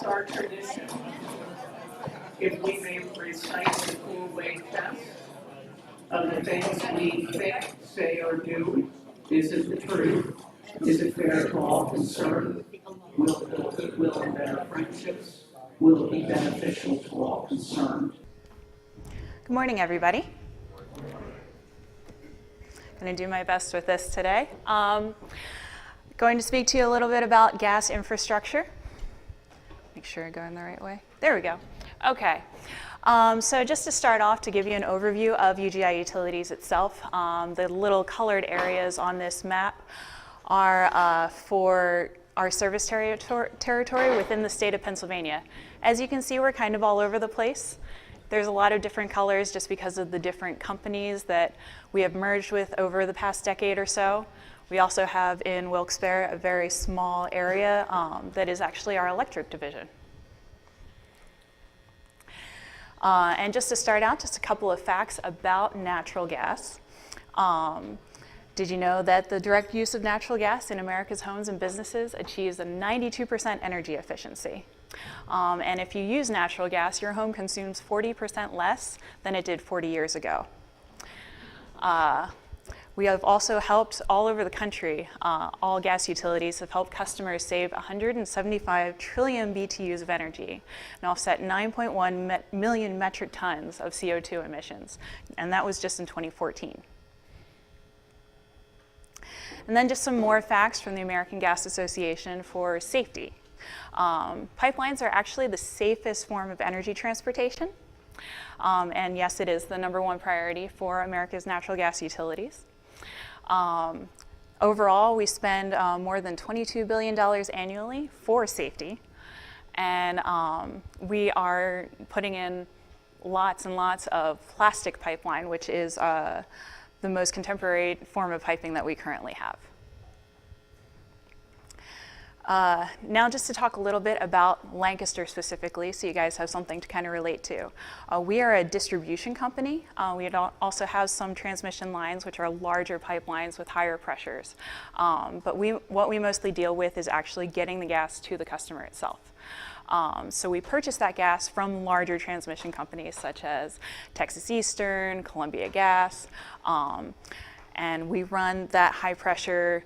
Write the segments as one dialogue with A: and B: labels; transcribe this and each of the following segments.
A: our tradition. If we may recite the full way test of the things we think, say, or do, is it the truth? Is it fair to all concerned? Will it build goodwill and better friendships? Will it be beneficial to all concerned?
B: Good morning, everybody. I'm going to do my best with this today. Going to speak to you a little bit about gas infrastructure. Make sure I go in the right way. There we go. Okay. So just to start off, to give you an overview of UGI Utilities itself, the little colored areas on this map are for our service territory within the state of Pennsylvania. As you can see, we're kind of all over the place. There's a lot of different colors just because of the different companies that we have merged with over the past decade or so. We also have in Wilkes-Barre a very small area that is actually our electric division. And just to start out, just a couple of facts about natural gas. Did you know that the direct use of natural gas in America's homes and businesses achieves a 92% energy efficiency? And if you use natural gas, your home consumes 40% less than it did 40 years ago. We have also helped all over the country, all gas utilities have helped customers save 175 trillion BTUs of energy and offset 9.1 million metric tons of CO2 emissions. And that was just in 2014. And then just some more facts from the American Gas Association for safety. Pipelines are actually the safest form of energy transportation. And yes, it is the #1 priority for America's natural gas utilities. Overall, we spend more than $22 billion annually for safety. And we are putting in lots and lots of plastic pipeline, which is the most contemporary form of piping that we currently have. Now just to talk a little bit about Lancaster specifically, so you guys have something to kind of relate to. We are a distribution company. We also have some transmission lines, which are larger pipelines with higher pressures. But what we mostly deal with is actually getting the gas to the customer itself. So we purchase that gas from larger transmission companies such as Texas Eastern, Columbia Gas, and we run that high pressure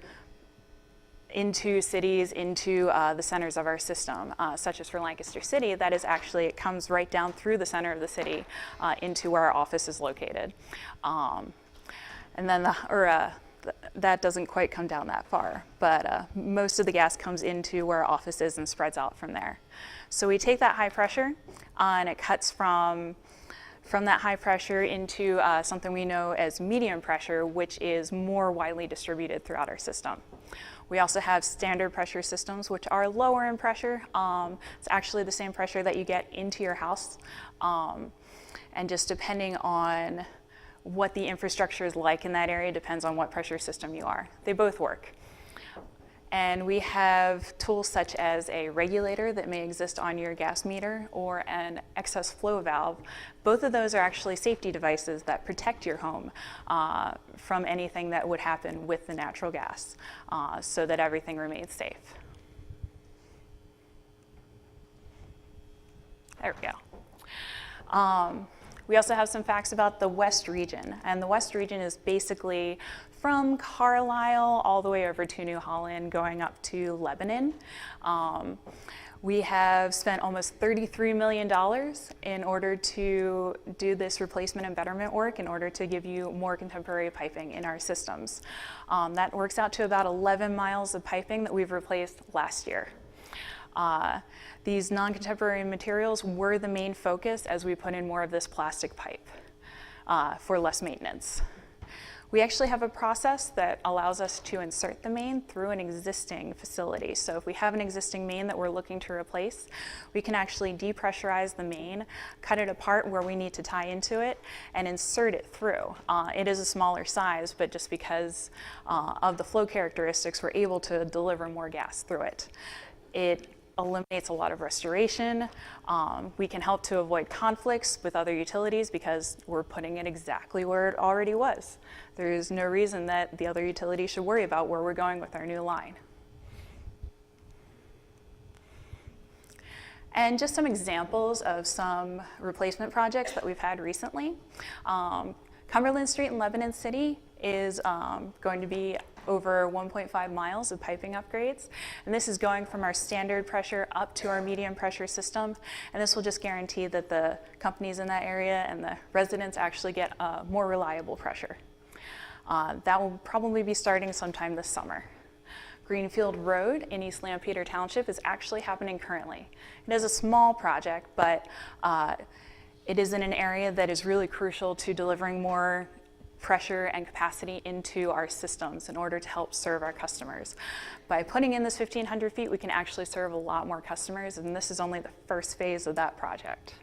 B: into cities, into the centers of our system, such as for Lancaster City, that is actually, it comes right down through the center of the city into where our office is located. And then that doesn't quite come down that far, but most of the gas comes into where our office is and spreads out from there. So we take that high pressure and it cuts from that high pressure into something we know as medium pressure, which is more widely distributed throughout our system. We also have standard pressure systems, which are lower in pressure. It's actually the same pressure that you get into your house. And just depending on what the infrastructure is like in that area depends on what pressure system you are. They both work. And we have tools such as a regulator that may exist on your gas meter or an excess flow valve. Both of those are actually safety devices that protect your home from anything that would happen with the natural gas so that everything remains safe. There we go. We also have some facts about the West region, and the West region is basically from Carlisle all the way over to New Holland, going up to Lebanon. We have spent almost $33 million in order to do this replacement and betterment work in order to give you more contemporary piping in our systems. That works out to about 11 miles of piping that we've replaced last year. These non-contemporary materials were the main focus as we put in more of this plastic pipe for less maintenance. We actually have a process that allows us to insert the main through an existing facility. So if we have an existing main that we're looking to replace, we can actually depressurize the main, cut it apart where we need to tie into it, and insert it through. It is a smaller size, but just because of the flow characteristics, we're able to deliver more gas through it. It eliminates a lot of restoration. We can help to avoid conflicts with other utilities because we're putting it exactly where it already was. There is no reason that the other utility should worry about where we're going with our new line. And just some examples of some replacement projects that we've had recently. Cumberland Street in Lebanon City is going to be over 1.5 miles of piping upgrades. And this is going from our standard pressure up to our medium pressure system. And this will just guarantee that the companies in that area and the residents actually get a more reliable pressure. That will probably be starting sometime this summer. Greenfield Road in East Lampeter Township is actually happening currently. It is a small project, but it is in an area that is really crucial to delivering more pressure and capacity into our systems in order to help serve our customers. By putting in this 1,500 feet, we can actually serve a lot more customers, and this is only the first phase of that project.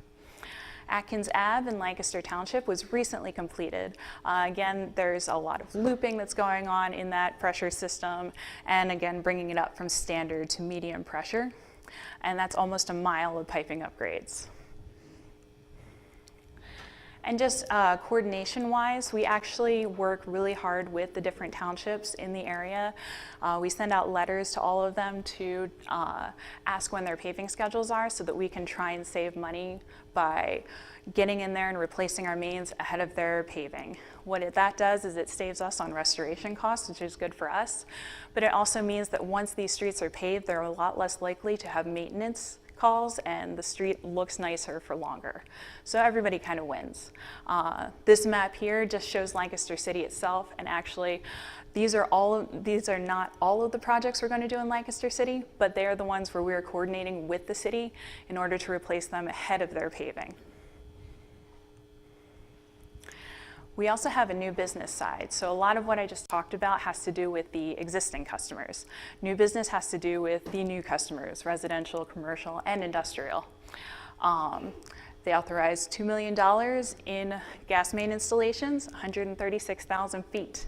B: Atkins Ave in Lancaster Township was recently completed. Again, there's a lot of looping that's going on in that pressure system, and again, bringing it up from standard to medium pressure. And that's almost a mile of piping upgrades. And just coordination-wise, we actually work really hard with the different townships in the area. We send out letters to all of them to ask when their paving schedules are so that we can try and save money by getting in there and replacing our mains ahead of their paving. What that does is it saves us on restoration costs, which is good for us, but it also means that once these streets are paved, they're a lot less likely to have maintenance calls, and the street looks nicer for longer. So everybody kind of wins. This map here just shows Lancaster City itself, and actually these are not all of the projects we're going to do in Lancaster City, but they are the ones where we're coordinating with the city in order to replace them ahead of their paving. We also have a new business side. So a lot of what I just talked about has to do with the existing customers. New business has to do with the new customers, residential, commercial, and industrial. They authorized $2 million in gas main installations, 136,000 feet.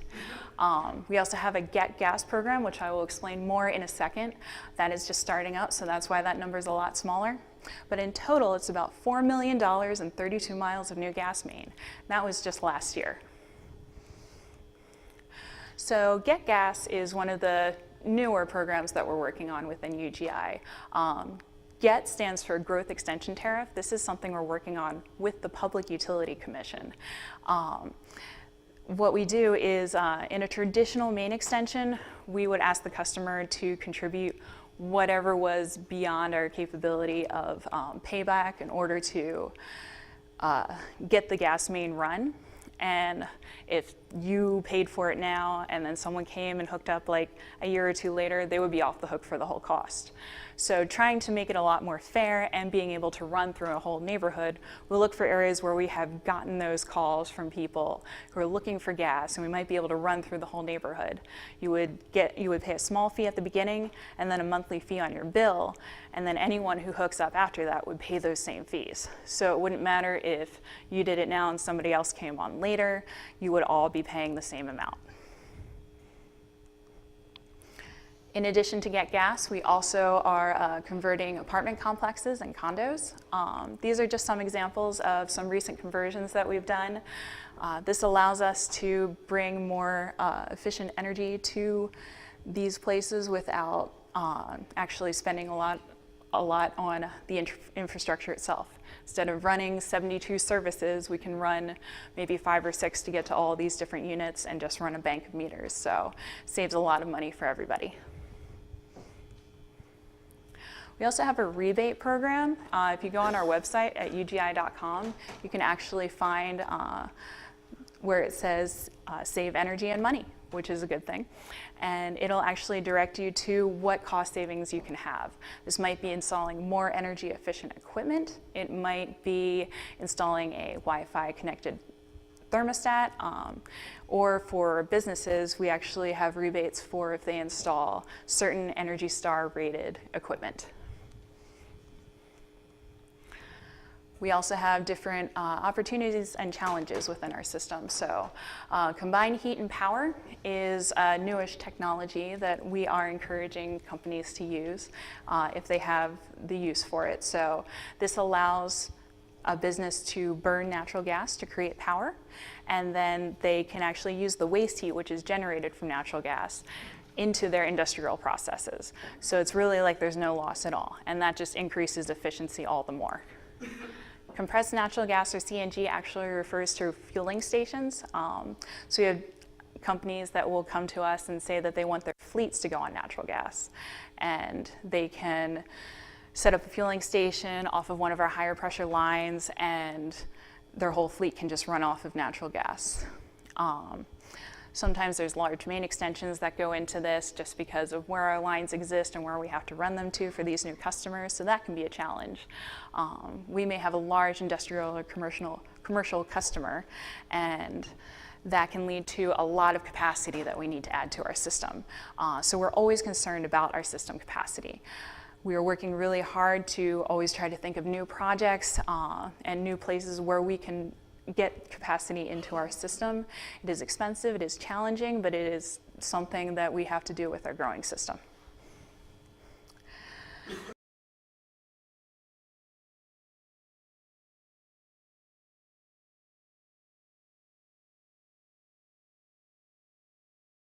B: We also have a Get Gas program, which I will explain more in a second. That is just starting up, so that's why that number is a lot smaller. But in total, it's about $4 million and 32 miles of new gas main. That was just last year. So Get Gas is one of the newer programs that we're working on within UGI. GET stands for Growth Extension Tariff. This is something we're working on with the Public Utility Commission. What we do is in a traditional main extension, we would ask the customer to contribute whatever was beyond our capability of payback in order to get the gas main run. And if you paid for it now and then someone came and hooked up like a year or two later, they would be off the hook for the whole cost. So trying to make it a lot more fair and being able to run through a whole neighborhood, we'll look for areas where we have gotten those calls from people who are looking for gas, and we might be able to run through the whole neighborhood. You would pay a small fee at the beginning and then a monthly fee on your bill, and then anyone who hooks up after that would pay those same fees. So it wouldn't matter if you did it now and somebody else came on later, you would all be paying the same amount. In addition to Get Gas, we also are converting apartment complexes and condos. These are just some examples of some recent conversions that we've done. This allows us to bring more efficient energy to these places without actually spending a lot on the infrastructure itself. Instead of running 72 services, we can run maybe 5 or 6 to get to all these different units and just run a bank of meters. So it saves a lot of money for everybody. We also have a rebate program. If you go on our website at ugi.com, you can actually find where it says save energy and money, which is a good thing. And it'll actually direct you to what cost savings you can have. This might be installing more energy efficient equipment. It might be installing a Wi-Fi connected thermostat, or for businesses, we actually have rebates for if they install certain Energy Star rated equipment. We also have different opportunities and challenges within our system. So combined heat and power is a newish technology that we are encouraging companies to use if they have the use for it. So this allows a business to burn natural gas to create power, and then they can actually use the waste heat, which is generated from natural gas, into their industrial processes. So it's really like there's no loss at all, and that just increases efficiency all the more. Compressed natural gas, or CNG, actually refers to fueling stations. So we have companies that will come to us and say that they want their fleets to go on natural gas, and they can set up a fueling station off of one of our higher pressure lines, and their whole fleet can just run off of natural gas. Sometimes there's large main extensions that go into this just because of where our lines exist and where we have to run them to for these new customers, so that can be a challenge. We may have a large industrial or commercial customer, and that can lead to a lot of capacity that we need to add to our system. So we're always concerned about our system capacity. We are working really hard to always try to think of new projects and new places where we can get capacity into our system. It is expensive, it is challenging, but it is something that we have to do with our growing system.